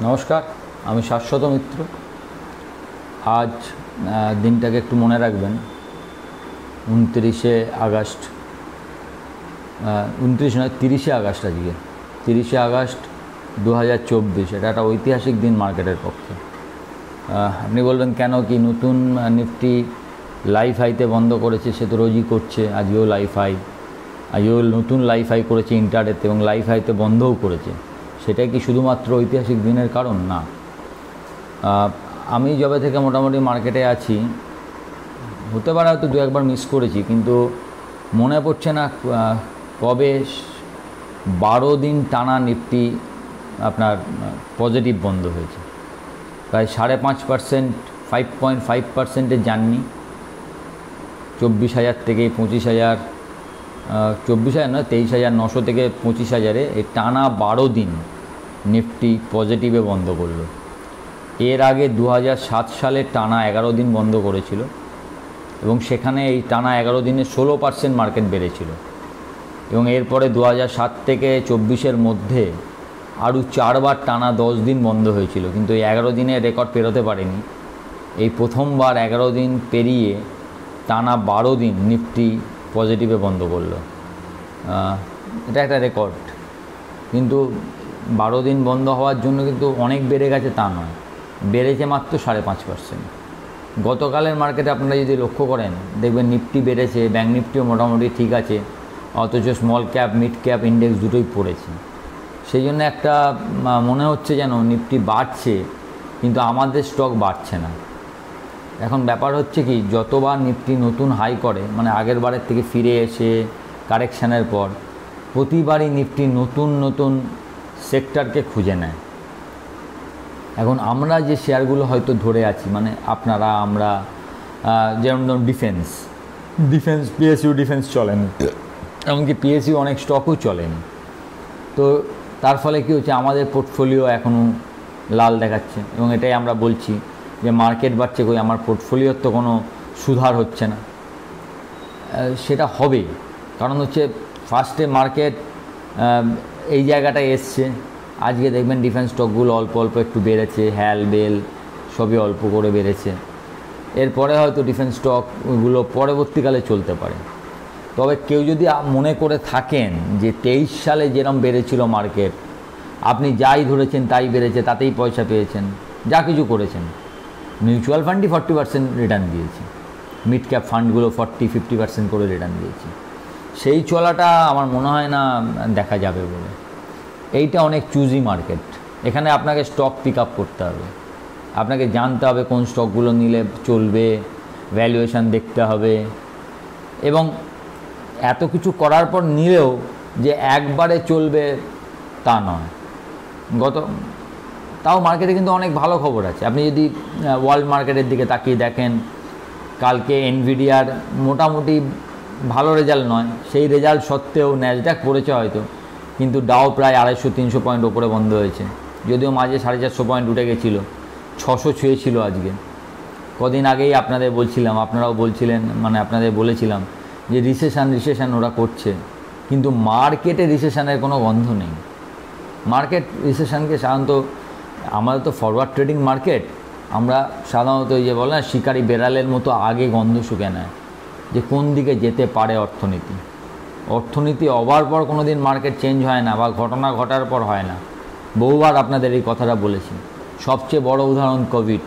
নমস্কার, আমি শাশ্বত মিত্র। আজ দিনটাকে একটু মনে রাখবেন। 29শে আগস্ট, 29 নয় 30শে আগস্ট। আজকে 30শে আগস্ট 2024। এটা একটা ঐতিহাসিক দিন মার্কেটের পক্ষে। আপনি বলবেন কেন, কি নতুন নিফটি লাইফ হাইতে বন্ধ করেছে? সে তো রোজই করছে, আজকেও লাইফ হাই, আজকেও নতুন লাইফ হাই করেছে ইন্টারডেতে এবং লাইফ হাইতে বন্ধও করেছে। সেটা কি শুধুমাত্র ঐতিহাসিক দিনের কারণ? না। আমি যবে থেকে মোটামুটি মার্কেটে আছি, হতে পারে হয়তো দু একবার মিস করেছি, কিন্তু মনে পড়ছে না কবে 12 দিন টানা নিফটি আপনার পজিটিভ বন্ধ হয়েছে। প্রায় 5.5%, 5.5%-এর জার্নি 24,000 থেকে 25,000, 24,000 নয় 23,900 থেকে 25,000-এ এই টানা 12 দিন নিফটি পজিটিভে বন্ধ করলো। এর আগে 2007 সালে টানা 11 দিন বন্ধ করেছিল এবং সেখানে এই টানা 11 দিনে 16% মার্কেট বেড়েছিল। এবং এরপরে 2007 থেকে 24-এর মধ্যে আরও 4 বার টানা 10 দিন বন্ধ হয়েছিল, কিন্তু এই 11 দিনের রেকর্ড পেরোতে পারেনি। এই প্রথমবার 11 দিন পেরিয়ে টানা 12 দিন নিফটি পজিটিভে বন্ধ করলো। এটা একটা রেকর্ড। কিন্তু 12 দিন বন্ধ হওয়ার জন্য কিন্তু অনেক বেড়ে গেছে তা নয়, বেড়েছে মাত্র 5.5%। গতকালের মার্কেটে আপনারা যদি লক্ষ্য করেন, দেখবেন নিফটি বেড়েছে, ব্যাঙ্ক নিফটিও মোটামুটি ঠিক আছে, অথচ small cap mid cap index দুটোই পড়েছে। সেই জন্য একটা মনে হচ্ছে যেন নিফটি বাড়ছে, কিন্তু আমাদের স্টক বাড়ছে না। এখন ব্যাপার হচ্ছে কি, যতবার নিফটি নতুন হাই করে, মানে আগের বারের থেকে ফিরে এসে কারেকশানের পর, প্রতিবারই নিফটি নতুন নতুন সেক্টরকে খুঁজে নেয়। এখন আমরা যে শেয়ারগুলো হয়তো ধরে আছি, মানে আপনারা আমরা, যেমন ধরুন ডিফেন্স, পিএসইউ ডিফেন্স চলেনি, এমনকি পিএসইউ অনেক স্টকও চলেনি। তো তার ফলে কী হচ্ছে, আমাদের পোর্টফোলিও এখনও লাল দেখাচ্ছে এবং এটাই আমরা বলছি যে মার্কেট বাড়ছে, কই আমার পোর্টফোলিওর তো কোনো সুধার হচ্ছে না। সেটা হবে, কারণ হচ্ছে ফার্স্টে মার্কেট এই জায়গাটায় এসছে। আজকে দেখবেন ডিফেন্স স্টকগুলো অল্প অল্প একটু বেড়েছে, হ্যাল বেল সবই অল্প করে বেড়েছে। এরপরে হয়তো ডিফেন্স স্টকগুলো পরবর্তীকালে চলতে পারে। তবে কেউ যদি মনে করে থাকেন যে 23 সালে যেরকম বেড়েছিল মার্কেট, আপনি যাই ধরেছেন তাই বেড়েছে, তাতেই পয়সা পেয়েছেন, যা কিছু করেছেন, মিউচুয়াল ফান্ডই 40% রিটার্ন দিয়েছে, মিড ক্যাপ ফান্ডগুলো 40-50% করে রিটার্ন দিয়েছে। সেই চলাটা আমার মনে হয় না দেখা যাবে বলে। এইটা অনেক চুজি মার্কেট। এখানে আপনাকে স্টক পিক আপ করতে হবে, আপনাকে জানতে হবে কোন স্টকগুলো নিলে চলবে, ভ্যালুয়েশন দেখতে হবে, এবং এত কিছু করার পর নিলেও যে একবারে চলবে তা নয়। তাও মার্কেটে কিন্তু অনেক ভালো খবর আছে। আপনি যদি ওয়ার্ল্ড মার্কেটের দিকে তাকিয়ে দেখেন, কালকে এনভিডিয়ার মোটামুটি ভালো রেজাল্ট নয়, সেই রেজাল্ট সত্ত্বেও ন্যাসড্যাক পড়েছে হয়তো, কিন্তু ডাও প্রায় 250-300 পয়েন্ট ওপরে বন্ধ হয়েছে, যদিও মাঝে 450 পয়েন্ট উঠে গেছিলো, 600 ছুঁয়েছিল আজকে। কদিন আগেই আপনাদের বলছিলাম, আপনারাও বলছিলেন, মানে আপনাদের বলেছিলাম যে রিসেশন ওরা করছে, কিন্তু মার্কেটে রিসেশনের কোনো গন্ধ নেই। মার্কেট রিসেশনকে সাধারণত, আমাদের তো ফরওয়ার্ড ট্রেডিং মার্কেট, আমরা সাধারণত এই যে বলে না, শিকারি বেড়ালের মতো আগে গন্ধ শুকে নেয় যে কোন দিকে যেতে পারে অর্থনীতি হবার পর কোনো দিন মার্কেট চেঞ্জ হয় না, বা ঘটনা ঘটার পর হয় না। বহুবার আপনাদের এই কথাটা বলেছি। সবচেয়ে বড় উদাহরণ কোভিড।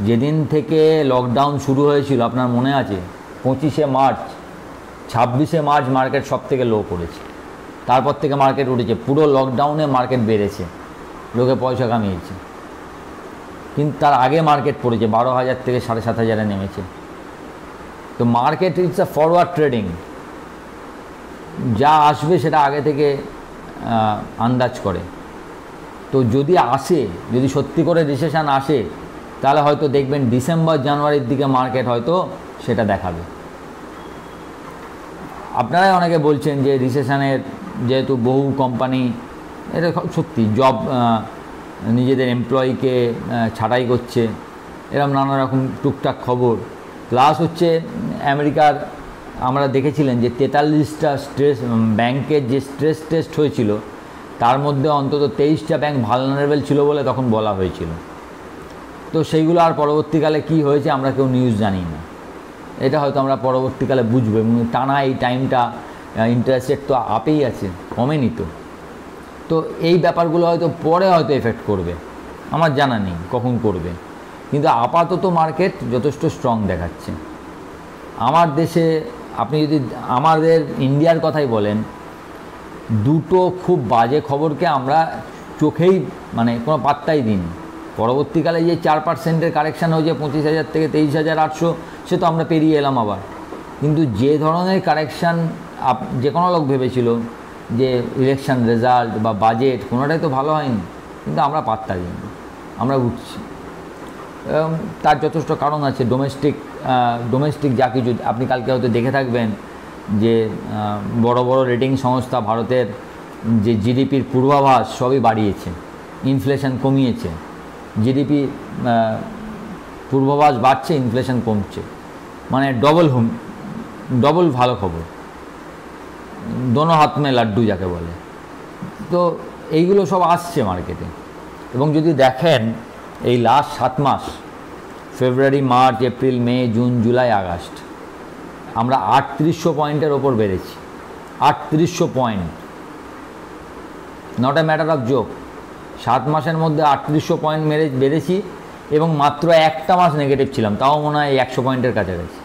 যেদিন থেকে লকডাউন শুরু হয়েছিল, আপনার মনে আছে, 25শে মার্চ, 26শে মার্চ মার্কেট সব থেকে লো করেছে, তারপর থেকে মার্কেট উঠেছে। পুরো লকডাউনে মার্কেট বেড়েছে, লোকে পয়সা কামিয়েছে, কিন্তু তার আগে মার্কেট পড়েছে 12,000 থেকে 7,500-এ নেমেছে। তো market it's a forward trading, যা আসবে সেটা আগে থেকে আন্দাজ করে। তো যদি সত্যি করে রিসেশন আসে, তাহলে হয়তো দেখবেন ডিসেম্বর জানুয়ারির দিকে মার্কেট হয়তো সেটা দেখাবে। আপনারাই অনেকে বলছেন যে রিসেশনের, যেহেতু বহু কোম্পানি, এটা সত্যি, জব নিজেদের এমপ্লয়িকে ছাঁটাই করছে, এরকম নানা রকম টুকটাক খবর। প্লাস হচ্ছে আমেরিকার, আমরা দেখেছিলেন যে 43টা ব্যাংকের যে স্ট্রেস টেস্ট হয়েছিল, তার মধ্যে অন্তত 23টা ব্যাংক ভালনারেবল ছিল বলে তখন বলা হয়েছিল। তো সেইগুলো আর পরবর্তীকালে কি হয়েছে আমরা কেউ নিউজ জানি না, এটা হয়তো আমরা পরবর্তীকালে বুঝবো। এবং টানা এই টাইমটা ইন্টারেস্ট রেট তো আপেই আছে, কমেনি তো। তো এই ব্যাপারগুলো হয়তো পরে হয়তো এফেক্ট করবে, আমার জানা নেই কখন করবে, কিন্তু আপাতত মার্কেট যথেষ্ট স্ট্রং দেখাচ্ছে। আমার দেশে আপনি যদি আমাদের ইন্ডিয়ার কথাই বলেন, দুটো খুব বাজে খবরকে আমরা চোখেই মানে কোনো পাত্তাই দিন। পরবর্তীকালে যে 4% কারেকশান হয়েছে 25,000 থেকে 23,800, সে তো আমরা পেরিয়ে এলাম আবার। কিন্তু যে ধরনের কারেকশান যে কোনো লোক ভেবেছিল যে ইলেকশন রেজাল্ট বা বাজেট কোনোটাই তো ভালো হয়নি, কিন্তু আমরা পাত্তা দিই, আমরা উঠছি। এবং তার যথেষ্ট কারণ আছে। ডোমেস্টিক যা কিছু আপনি কালকে হয়তো দেখে থাকবেন যে বড় বড় রেটিং সংস্থা ভারতের যে জিডিপির পূর্বাভাস সবই বাড়িয়েছে, ইনফ্লেশন কমিয়েছে। জিডিপি পূর্বাভাস বাড়ছে, ইনফ্লেশন কমছে, মানে ডবল ভালো খবর, দোনো হাত মে লাড্ডু যাকে বলে। তো এইগুলো সব আসছে মার্কেটে। এবং যদি দেখেন এই লাস্ট 7 মাস, ফেব্রুয়ারি, মার্চ, এপ্রিল, মে, জুন, জুলাই, আগস্ট, আমরা 3800 পয়েন্টের ওপর বেড়েছি। 3800 point, not a matter of joke. 7 মাসের মধ্যে 3800 পয়েন্ট বেড়েছি এবং মাত্র একটা মাস নেগেটিভ ছিলাম, তাও মনে হয় 100 পয়েন্টের কাছাকাছি,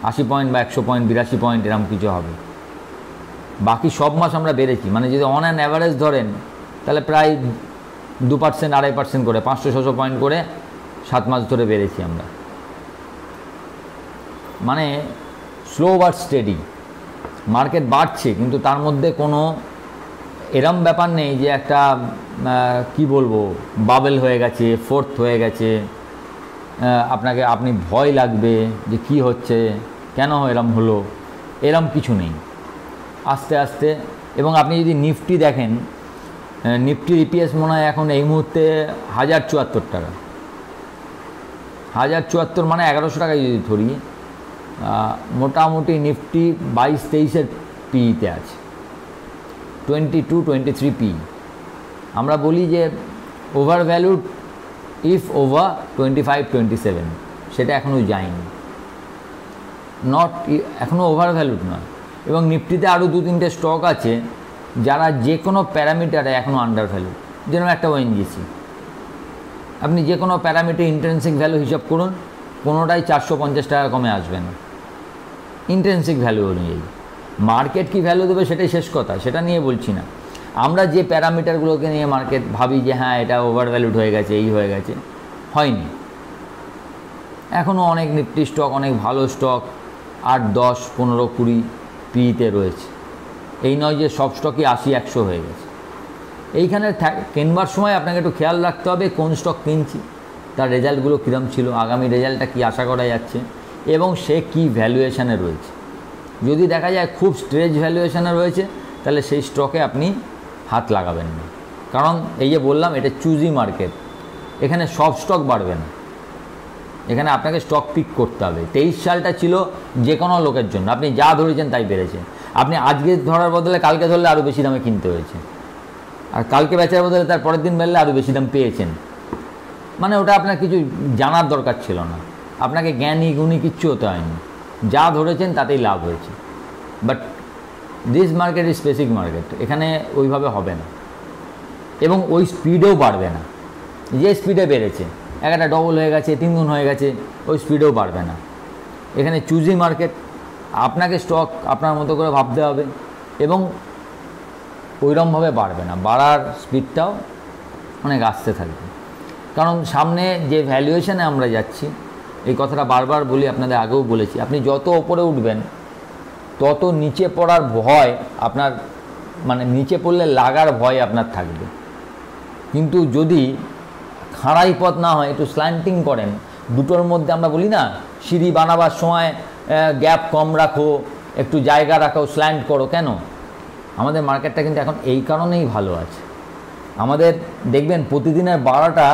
80 পয়েন্ট বা 100 পয়েন্ট, 82 পয়েন্ট এরকম কিছু হবে। বাকি সব মাস আমরা বেড়েছি, মানে যদি অন অ্যান অ্যাভারেজ ধরেন তাহলে প্রায় 2%, 2.5% করে 500-600 পয়েন্ট করে 7 মাস ধরে বেড়েছি আমরা। মানে স্লো বাট স্টেডি মার্কেট বাড়ছে, কিন্তু তার মধ্যে কোনো এরম ব্যাপার নেই যে একটা কি বলবো বাবেল হয়ে গেছে, ফোর্থ হয়ে গেছে, আপনি ভয় লাগবে যে কি হচ্ছে, কেন এরম হলো, এরম কিছু নেই। আস্তে আস্তে। এবং আপনি যদি নিফটি দেখেন, নিফটির ইপিএস মনে হয় এখন এই মুহূর্তে 1074 টাকা। 1074 মানে 1100 টাকায় যদি ধরি, মোটামুটি নিফটি 22-23-এর পিইতে আছে, 22-23 পি। আমরা বলি যে ওভার ভ্যালুড ইফ ওভার 25-27, সেটা এখনও যায়নি, এখনও ওভার ভ্যালুড নয়। এবং নিফটিতে আরও 2-3টে স্টক আছে যারা যে কোনো প্যারামিটারে এখনও আন্ডার ভ্যালু। যেরকম একটা ওএনজিসি, আপনি যে কোনো প্যারামিটার ইন্ট্রিনসিক ভ্যালু হিসাব করুন, কোনোটাই 450 টাকা কমে আসবে না ইন্ট্রিনসিক ভ্যালু অনুযায়ী। মার্কেট কি ভ্যালু দেবে সেটাই শেষ কথা, সেটা নিয়ে বলছি না। আমরা যে প্যারামিটারগুলোকে নিয়ে মার্কেট ভাবি যে হ্যাঁ এটা ওভার ভ্যালুড হয়ে গেছে, এই হয়ে গেছে, হয়নি। এখনও অনেক নিফটি স্টক, অনেক ভালো স্টক 8, 10, 15, 20 পিইতে রয়েছে। এই নয় যে সব স্টকই 80-100 হয়ে গেছে। এইখানে কেনবার সময় আপনাকে একটু খেয়াল রাখতে হবে কোন স্টক কিনছি, তার রেজাল্টগুলো কীরকম ছিল, আগামী রেজাল্টটা কী আশা করা যাচ্ছে, এবং সে কী ভ্যালুয়েশানে রয়েছে। যদি দেখা যায় খুব স্ট্রেচ ভ্যালুয়েশানে রয়েছে, তাহলে সেই স্টকে আপনি হাত লাগাবেন না। কারণ এই যে বললাম, এটা চুজি মার্কেট, এখানে সব স্টক বাড়বে না, এখানে আপনাকে স্টক পিক করতে হবে। 23 সালটা ছিল যে কোনো লোকের জন্য, আপনি যা ধরেছেন তাই বেড়েছে। আপনি আজকে ধরার বদলে কালকে ধরলে আরও বেশি দামে কিনতে হয়েছে, আর কালকে বেচার বদলে তার পরের দিন বেরলে আরও বেশি দাম পেয়েছেন। মানে ওটা আপনার কিছু জানার দরকার ছিল না, আপনাকে জ্ঞানী গুণী কিচ্ছু হতে হয়নি, যা ধরেছেন তাতেই লাভ হয়েছে। But this market is specific market, এখানে ওইভাবে হবে না এবং ওই স্পিডেও বাড়বে না। যে স্পিডে বেড়েছে, একটা ডবল হয়ে গেছে, 3 গুণ হয়ে গেছে, ওই স্পিডেও বাড়বে না। এখানে চুজি মার্কেট, আপনাকে স্টক আপনার মতো করে ভাবতে হবে এবং ওইরকমভাবে বাড়বে না, বাড়ার স্পিডটাও অনেক আস্তে থাকবে। কারণ সামনে যে ভ্যালুয়েশনে আমরা যাচ্ছি, এই কথাটা বারবার বলি, আপনাদের আগেও বলেছি, আপনি যত ওপরে উঠবেন তত নিচে পড়ার ভয় আপনার, মানে নিচে পড়লে লাগার ভয় আপনার থাকবে। কিন্তু যদি খাড়াই পথ না হয়, একটু স্ল্যান্টিং করেন, দুটোর মধ্যে আমরা বলি না সিঁড়ি বানাবার সময় গ্যাপ কম রাখো, একটু জায়গা রাখো, স্ল্যান্ট করো, কেন? আমাদের মার্কেটটা কিন্তু এখন এই কারণেই ভালো আছে। আমাদের দেখবেন প্রতিদিনের বাড়াটা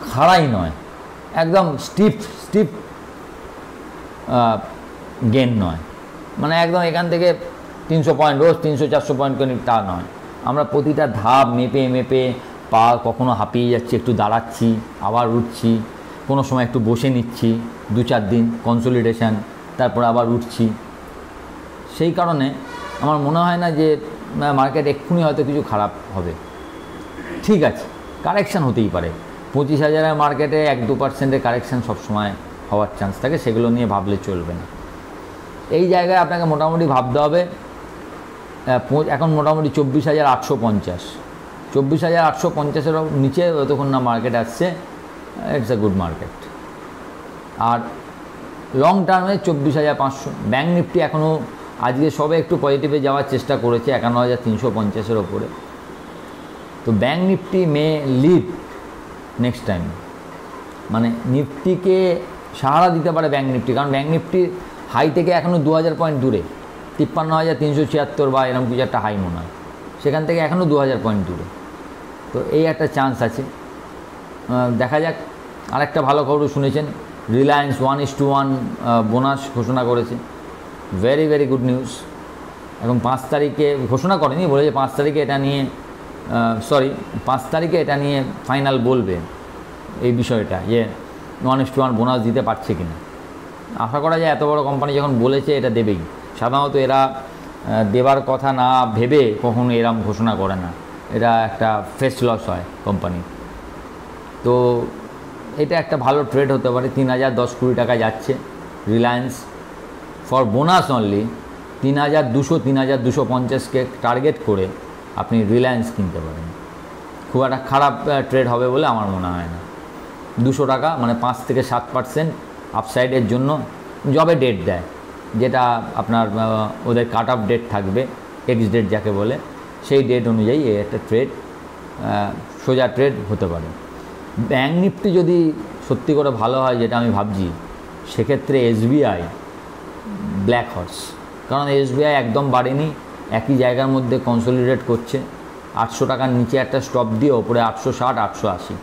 খাড়াই নয়, একদম স্টিপ গেন নয়, মানে একদম এখান থেকে 300 পয়েন্ট রোজ 300-400 পয়েন্ট করে তা নয়, আমরা প্রতিটা ধাপ মেপে মেপে পা কখনো হাঁপিয়ে যাচ্ছি, একটু দাঁড়াচ্ছি, আবার উঠছি, কোনো সময় একটু বসে নিচ্ছি 2-4 দিন কনসলিডেশন, তারপর আবার উঠছি। সেই কারণে আমার মনে হয় না যে মার্কেট এক্ষুনি হয়তো কিছু খারাপ হবে। ঠিক আছে, কারেকশান হতেই পারে, 25,000-এর মার্কেটে 1-2% কারেকশান সবসময় হওয়ার চান্স থাকে, সেগুলো নিয়ে ভাবলে চলবে না। এই জায়গায় আপনাকে মোটামুটি ভাবতে হবে, এখন মোটামুটি 24,850, 24,850-এর নিচে যতক্ষণ না মার্কেট আসছে, ইটস এ গুড মার্কেট। আর লং টার্মে 24,500। ব্যাঙ্ক নিফটি এখনও আজকে সবে একটু পজিটিভে যাওয়ার চেষ্টা করেছে 51,350-এর ওপরে। তো bank Nifty may lead next time, মানে নিফটিকে সাহারা দিতে পারে ব্যাঙ্ক নিফটি, কারণ ব্যাঙ্ক নিফটি হাই থেকে এখনও 2,000 পয়েন্ট দূরে, 53,376 বা এরকম কিছু একটা হাই মনে হয়, সেখান থেকে এখনও 2,000 পয়েন্ট দূরে। তো এই একটা চান্স আছে, দেখা যাক। আরেকটা ভালো খবর শুনেছেন, রিলায়েন্স 1:1 বোনাস ঘোষণা করেছে, ভেরি ভেরি গুড নিউজ। এবং 5 তারিখে ঘোষণা করেনি, বলেছে 5 তারিখে এটা নিয়ে 5 তারিখে এটা নিয়ে ফাইনাল বলবে এই বিষয়টা, যে 1:1 বোনাস দিতে পারছে কিনা। আশা করা যায় এত বড় কোম্পানি যখন বলেছে এটা দেবেই। সাধারণত এরা দেবার কথা না ভেবে কখনো এরম ঘোষণা করে না, এটা একটা ফেস লস হয় কোম্পানি। তো এটা একটা ভালো ট্রেড হতে পারে। 3,010 কোটি টাকা যাচ্ছে রিলায়েন্স, ফর বোনাস অনলি 3,200-3,250-কে টার্গেট করে আপনি রিলায়েন্স কিনতে পারেন। খুব একটা খারাপ ট্রেড হবে বলে আমার মনে হয় না। 200 টাকা মানে 5 থেকে 7% আপসাইডের জন্য জবে ডেট দেয়, যেটা আপনার ওদের কাট অফ ডেট থাকবে, এক্স ডেট যাকে বলে, সেই ডেট অনুযায়ী একটা ট্রেড, সোজা ট্রেড হতে পারে। ব্যাঙ্ক নিফটি যদি সত্যি করে ভালো হয়, যেটা আমি ভাবছি, সেক্ষেত্রে SBI ব্ল্যাক হর্স, কারণ SBI একদম বাড়েনি, একই জায়গার মধ্যে কনসলিডেট করছে, 800 টাকার নিচে একটা স্টপ দিয়ে ওপরে 860-880।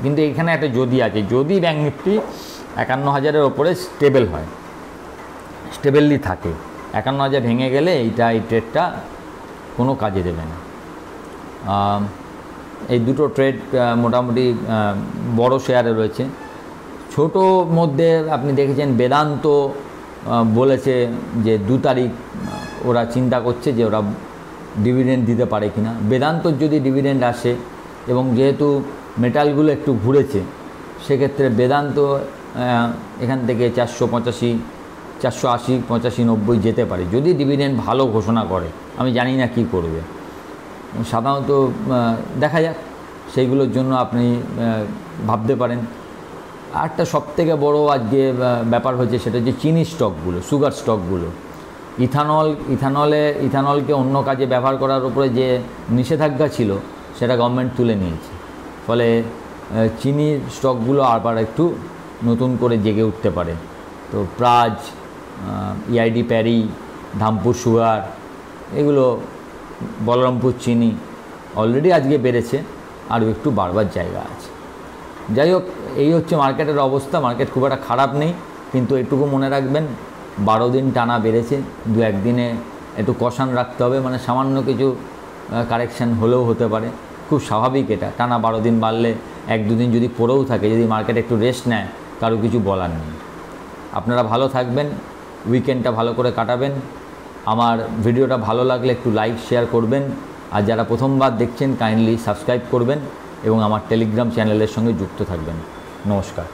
কিন্তু এখানে একটা যদি আছে, যদি ব্যাঙ্ক নিফটি 51,000-এর ওপরে স্টেবল হয়, স্টেবললি থাকে, 51,000 ভেঙে গেলে এই ট্রেডটা কোনো কাজে দেবে না। এই দুটো ট্রেড মোটামুটি বড় শেয়ারে রয়েছে। ছোট মধ্যে আপনি দেখেছেন বেদান্ত বলেছে যে 2 তারিখ ওরা চিন্তা করছে যে ওরা ডিভিডেন্ড দিতে পারে কিনা। বেদান্তর যদি ডিভিডেন্ড আসে এবং যেহেতু মেটালগুলো একটু ঘুরেছে, সেক্ষেত্রে বেদান্ত এখান থেকে 485, 480, 85, 90 যেতে পারে যদি ডিভিডেন্ড ভালো ঘোষণা করে। আমি জানি না কি করবে, সাধারণত দেখা যাক, সেইগুলোর জন্য আপনি ভাবতে পারেন। আরটা সবথেকে বড় আজকে ব্যাপার হচ্ছে, সেটা হচ্ছে চিনি স্টকগুলো, সুগার স্টকগুলো। ইথানলকে অন্য কাজে ব্যবহার করার উপরে যে নিষেধাজ্ঞা ছিল, সেটা গভর্নমেন্ট তুলে নিয়েছে, ফলে চিনি স্টকগুলো আবার একটু নতুন করে জেগে উঠতে পারে। তো প্রাজ, EID প্যারি, ধামপুর সুগার, এগুলো, বলরামপুর চিনি অলরেডি আজকে বেড়েছে, আরও একটু বাড়বার জায়গা আছে। যাই হোক, এই হচ্ছে মার্কেটের অবস্থা। মার্কেট খুব একটা খারাপ নেই, কিন্তু এটুকু মনে রাখবেন, 12 দিন টানা বেড়েছে, 2-1 দিনে একটু কষান রাখতে হবে, মানে সামান্য কিছু কারেকশান হলেও হতে পারে, খুব স্বাভাবিক এটা। টানা 12 দিন বাড়লে 1-2 দিন যদি পড়েও থাকে, যদি মার্কেট একটু রেস্ট নেয়, কারো কিছু বলার নেই। আপনারা ভালো থাকবেন, উইকেন্ডটা ভালো করে কাটাবেন। আমার ভিডিওটা ভালো লাগলে একটু লাইক শেয়ার করবেন, আর যারা প্রথমবার দেখছেন কাইন্ডলি সাবস্ক্রাইব করবেন এবং আমার টেলিগ্রাম চ্যানেলের সঙ্গে যুক্ত থাকবেন। নমস্কার।